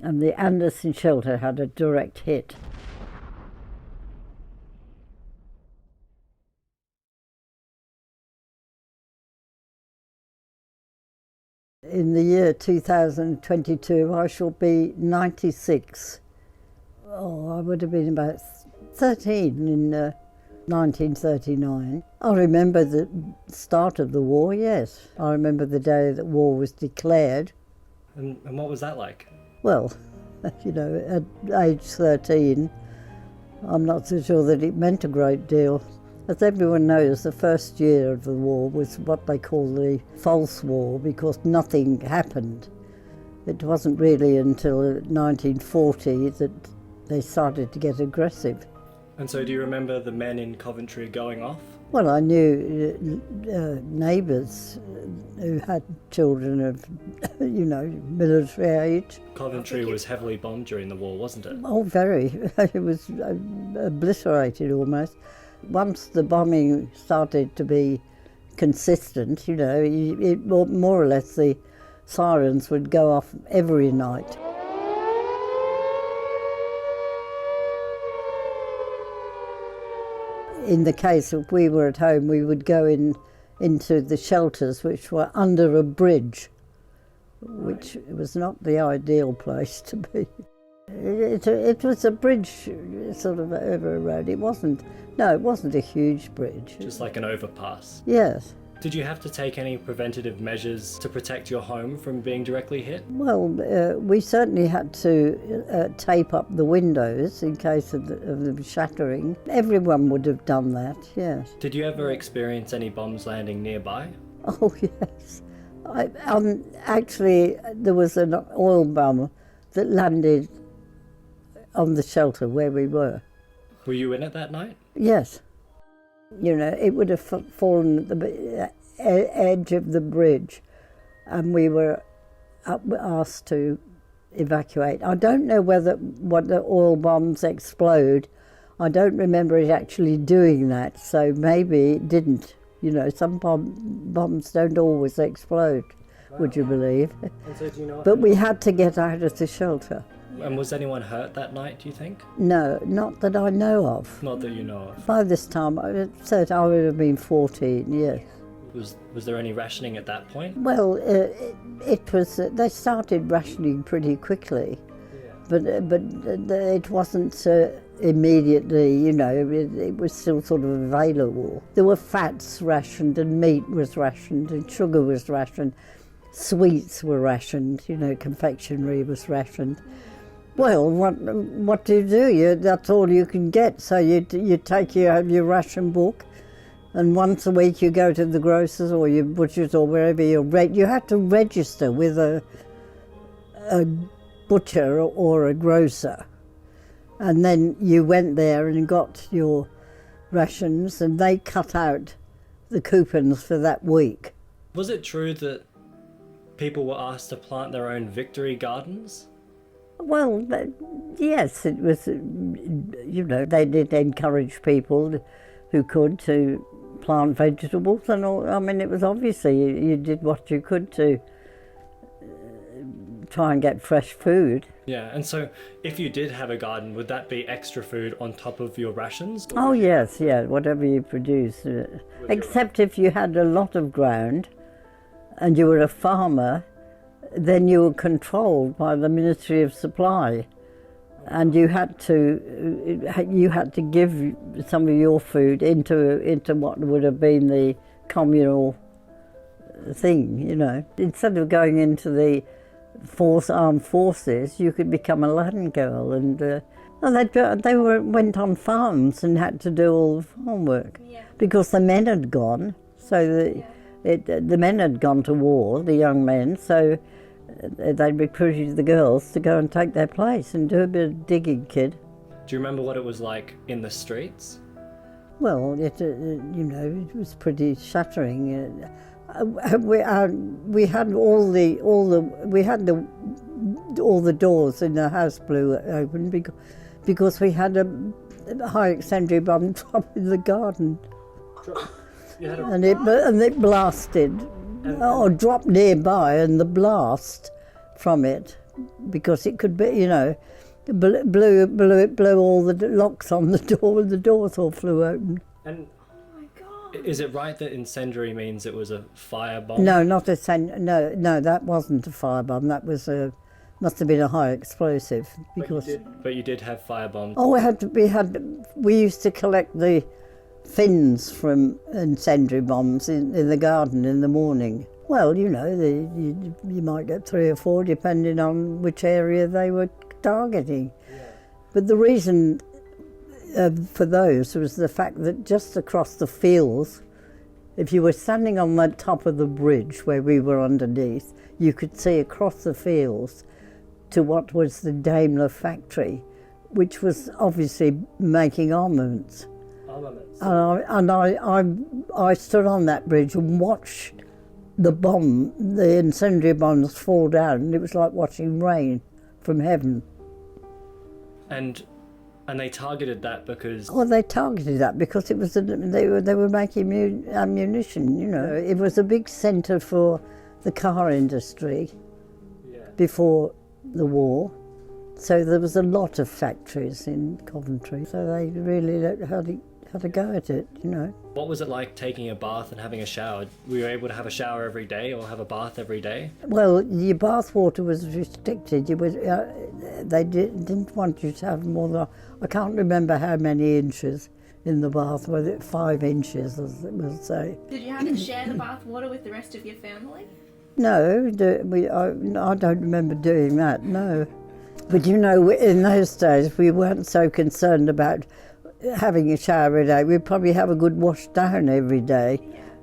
and the Anderson shelter had a direct hit. In the year 2022, I shall be 96. I would have been about 13 in 1939. I remember the start of the war, yes. I remember the day that war was declared. And what was that like? Well, at age 13, I'm not so sure that it meant a great deal. As everyone knows, the first year of the war was what they call the false war, because nothing happened. It wasn't really until 1940 that they started to get aggressive. And so do you remember the men in Coventry going off? Well, I knew neighbours who had children of, military age. Coventry was heavily bombed during the war, wasn't it? Oh, very. It was obliterated almost. Once the bombing started to be consistent, more or less the sirens would go off every night. In the case if we were at home, we would go into the shelters which were under a bridge, which was not the ideal place to be. It was a bridge sort of over a road. It wasn't a huge bridge. Just like an overpass? Yes. Did you have to take any preventative measures to protect your home from being directly hit? Well, we certainly had to tape up the windows in case of them shattering. Everyone would have done that, yes. Did you ever experience any bombs landing nearby? Oh, yes. Actually, there was an oil bomb that landed on the shelter where we were. Were you in it that night? Yes. It would have fallen at the edge of the bridge, and we were asked to evacuate. I don't know what the oil bombs explode. I don't remember it actually doing that, so maybe it didn't. Some bombs don't always explode, would you believe? And so do you know but we had to get out of the shelter. And was anyone hurt that night, do you think? No, not that I know of. Not that you know of. By this time, I said I would have been 14, yes. Was there any rationing at that point? Well, it was. They started rationing pretty quickly, but it wasn't immediately. It was still sort of available. There were fats rationed, and meat was rationed, and sugar was rationed. Sweets were rationed. Confectionery was rationed. Well, what do? That's all you can get. So you take your ration book, and once a week you go to the grocer's or your butcher's or wherever you have to register with a butcher or a grocer, and then you went there and got your rations, and they cut out the coupons for that week. Was it true that people were asked to plant their own victory gardens? Well, yes, it was, they did encourage people who could to plant vegetables and all. I mean, it was obviously you did what you could to try and get fresh food. Yeah, and so if you did have a garden, would that be extra food on top of your rations? Oh, yes, whatever you produce. Except if you had a lot of ground and you were a farmer, then you were controlled by the Ministry of Supply, and you had to give some of your food into what would have been the communal thing. Instead of going into the armed forces, you could become a land girl, and they went on farms and had to do all the farm work because the men had gone. So the men had gone to war, the young men. So they recruited the girls to go and take their place and do a bit of digging, kid. Do you remember what it was like in the streets? Well, it was pretty shattering. We had all the doors in the house blew open because we had a high eccentric bomb drop in the garden, and it blasted. Dropped nearby, and the blast from it because it could be, you know, blew all the locks on the door and the doors all flew open. And Oh my God. is it right that incendiary means it was a firebomb? No, not a no, that wasn't a firebomb. That was must have been a high explosive because. But you did have firebombs. Oh, we used to collect the fins from incendiary bombs in the garden in the morning. Well, you know, you might get 3 or 4 depending on which area they were targeting. Yeah. But the reason for those was the fact that just across the fields, if you were standing on the top of the bridge where we were underneath, you could see across the fields to what was the Daimler factory, which was obviously making armaments. Armaments. And I stood on that bridge and watched the incendiary bombs fall down, and it was like watching rain from heaven. And they targeted that because... Well, they targeted that because it was they were making ammunition. You know, it was a big centre for the car industry before the war, so there was a lot of factories in Coventry. So they really had a go at it. You know. What was it like taking a bath and having a shower? Were you able to have a shower every day or have a bath every day? Well, your bath water was restricted. They didn't want you to have more than, I can't remember how many inches in the bath, was it 5 inches, as it would say. Did you have to share the bath water with the rest of your family? No, I don't remember doing that, no. But you know, in those days, we weren't so concerned about having a shower every day. We'd probably have a good wash down every day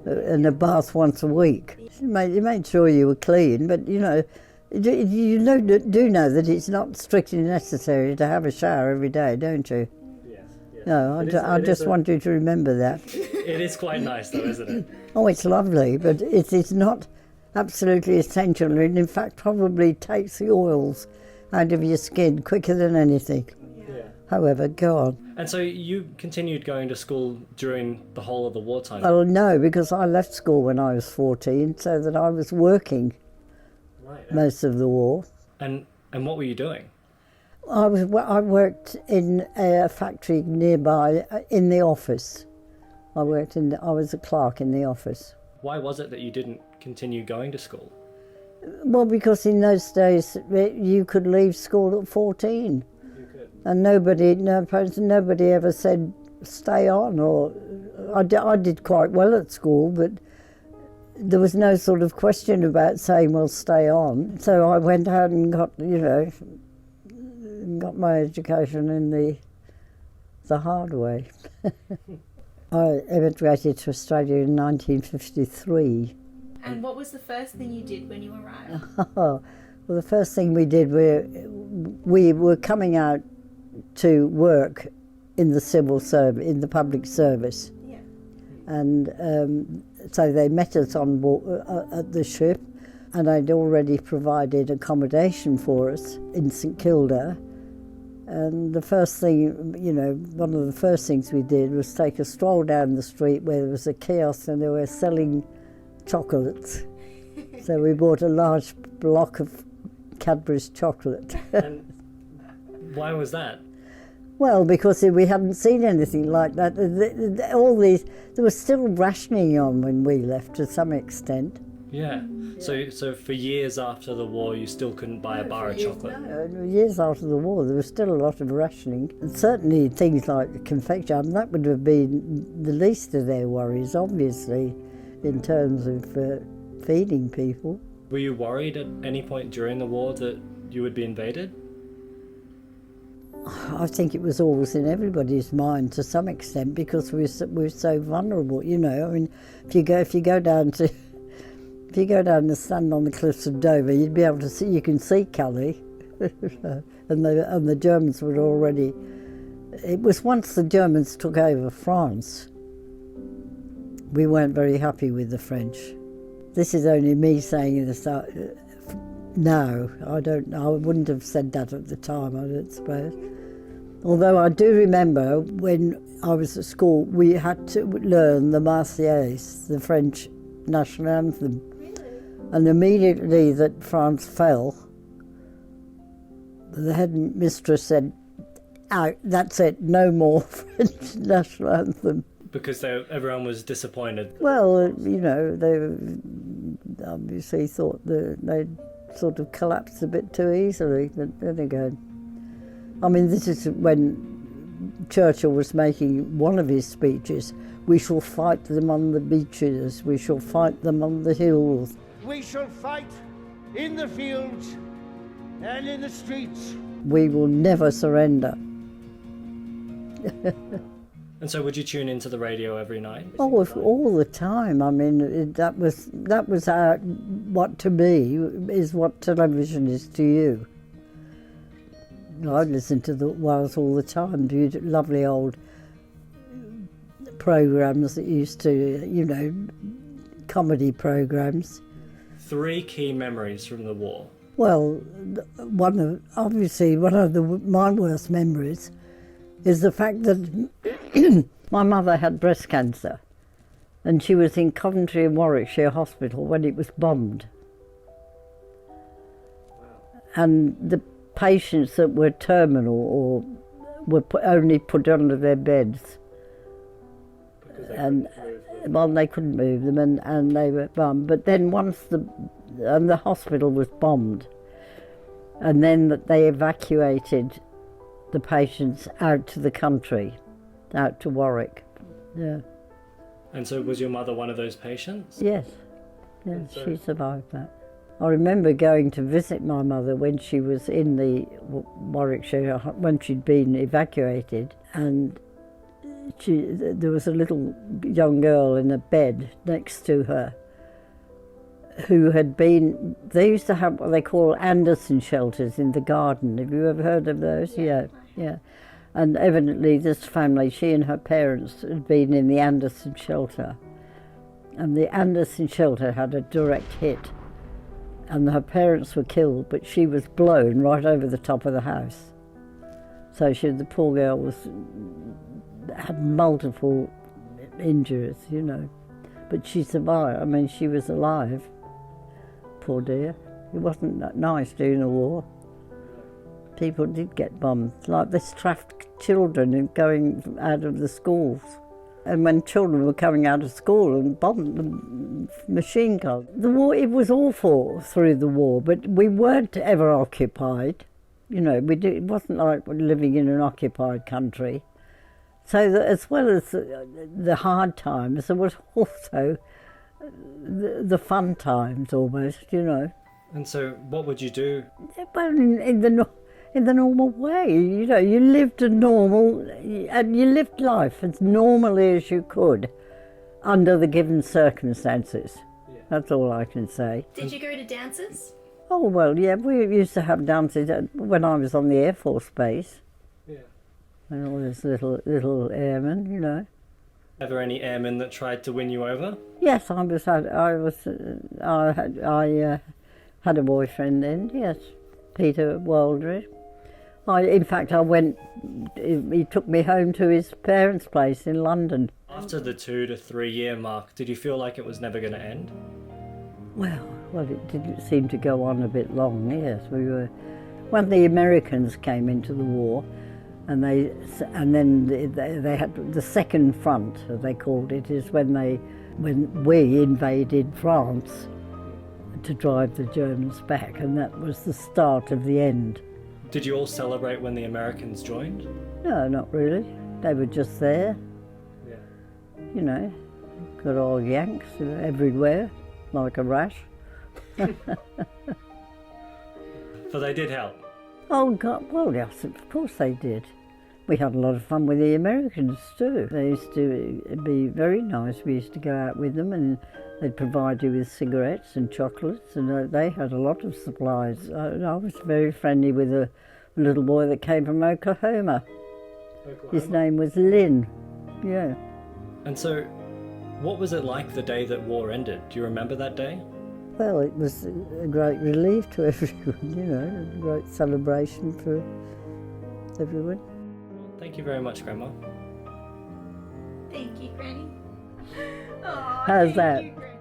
and a bath once a week. You made sure you were clean, but you know, you do know that it's not strictly necessary to have a shower every day, don't you? Yes. No, I just want you to remember that. It is quite nice though, isn't it? Oh, it's lovely, but it is not absolutely essential, and in fact probably takes the oils out of your skin quicker than anything. Yeah. However, go on. And so you continued going to school during the whole of the wartime? Well, no, because I left school when I was 14, so that I was working most of the war. And what were you doing? I worked in a factory nearby, in the office. I was a clerk in the office. Why was it that you didn't continue going to school? Well, because in those days you could leave school at 14. You could. And nobody ever said stay on. Or I did quite well at school, but there was no sort of question about saying, well, stay on. So I went out and got my education in the hard way. I emigrated to Australia in 1953. And what was the first thing you did when you arrived? Well, the first thing we did, we were coming out to work in the civil service, in the public service. Yeah. And so they met us on board, at the ship, and I'd already provided accommodation for us in St Kilda. And the first thing, one of the first things we did was take a stroll down the street where there was a kiosk and they were selling chocolates. So we bought a large block of Cadbury's chocolate. And why was that? Well, because we hadn't seen anything like that. There was still rationing on when we left to some extent. Yeah. So for years after the war, you still couldn't buy a bar of chocolate? No, years after the war, there was still a lot of rationing. And certainly things like confection, that would have been the least of their worries, obviously, in terms of feeding people. Were you worried at any point during the war that you would be invaded? I think it was always in everybody's mind to some extent because we're so vulnerable. I mean, if you go down and stand on the cliffs of Dover, you'd be able to see. You can see Calais, and the Germans were already. It was once the Germans took over France. We weren't very happy with the French. This is only me saying this. No, I wouldn't have said that at the time, I don't suppose. Although I do remember when I was at school, we had to learn the Marseillaise, the French national anthem. Really? And immediately that France fell, The headmistress said, "Out, that's it, no more French national anthem." Because everyone was disappointed. Well, you know, they obviously thought that they'd sort of collapsed a bit too easily, but then again. I mean, this is when Churchill was making one of his speeches. We shall fight them on the beaches, we shall fight them on the hills. We shall fight in the fields and in the streets. We will never surrender. And so would you tune into the radio every night? Oh, all the time. I mean, that was what to me is what television is to you. I listen to the Wales all the time, lovely old programmes that used to, you know, comedy programmes. 3 key memories from the war. Well, one of my worst memories is the fact that my mother had breast cancer and she was in Coventry and Warwickshire Hospital when it was bombed. And the patients that were terminal or were only put under their beds. And well, they couldn't move them, and they were bombed. But then once the hospital was bombed, and then they evacuated the patients out to the country, out to Warwick. Yeah. And so was your mother one of those patients? Yes. Yes, she survived that. I remember going to visit my mother when she was in the Warwickshire, when she'd been evacuated, and there was a little young girl in a bed next to her who had been, they used to have what they call Anderson shelters in the garden. Have you ever heard of those? Yeah. And evidently this family, she and her parents had been in the Anderson shelter. And the Anderson shelter had a direct hit. And her parents were killed, but she was blown right over the top of the house. So the poor girl had multiple injuries, you know. But she survived. I mean, she was alive. Poor dear. It wasn't that nice during the war. People did get bombed, like this trafficked children and going out of the schools. And when children were coming out of school and bombed the machine guns. The war, it was awful through the war, but we weren't ever occupied. You know, it wasn't like we're living in an occupied country. So that as well as the hard times, there was also the fun times almost, you know. And so what would you do? Well, in the normal way, you know, you lived you lived life as normally as you could under the given circumstances. Yeah. That's all I can say. Did you go to dances? Oh, well, yeah, we used to have dances when I was on the Air Force Base. Yeah. And all these little airmen, you know. Ever any airmen that tried to win you over? Yes, I had a boyfriend then, yes, Peter Waldry. In fact, he took me home to his parents' place in London. After the 2 to 3 year mark, did you feel like it was never going to end? Well, it didn't seem to go on a bit long, yes. When the Americans came into the war, and then they had the second front, as they called it, is when we invaded France to drive the Germans back, and that was the start of the end. Did you all celebrate when the Americans joined? No, not really. They were just there. Yeah. You know, good old Yanks everywhere, like a rash. So they did help? Oh, God, well, yes, of course they did. We had a lot of fun with the Americans too. They used to be very nice. We used to go out with them and they'd provide you with cigarettes and chocolates, and they had a lot of supplies. I was very friendly with a little boy that came from Oklahoma. His name was Lynn, yeah. And so, what was it like the day that war ended? Do you remember that day? Well, it was a great relief to everyone, you know, a great celebration for everyone. Thank you very much, Grandma. Thank you, Granny. How's that? You, Granny.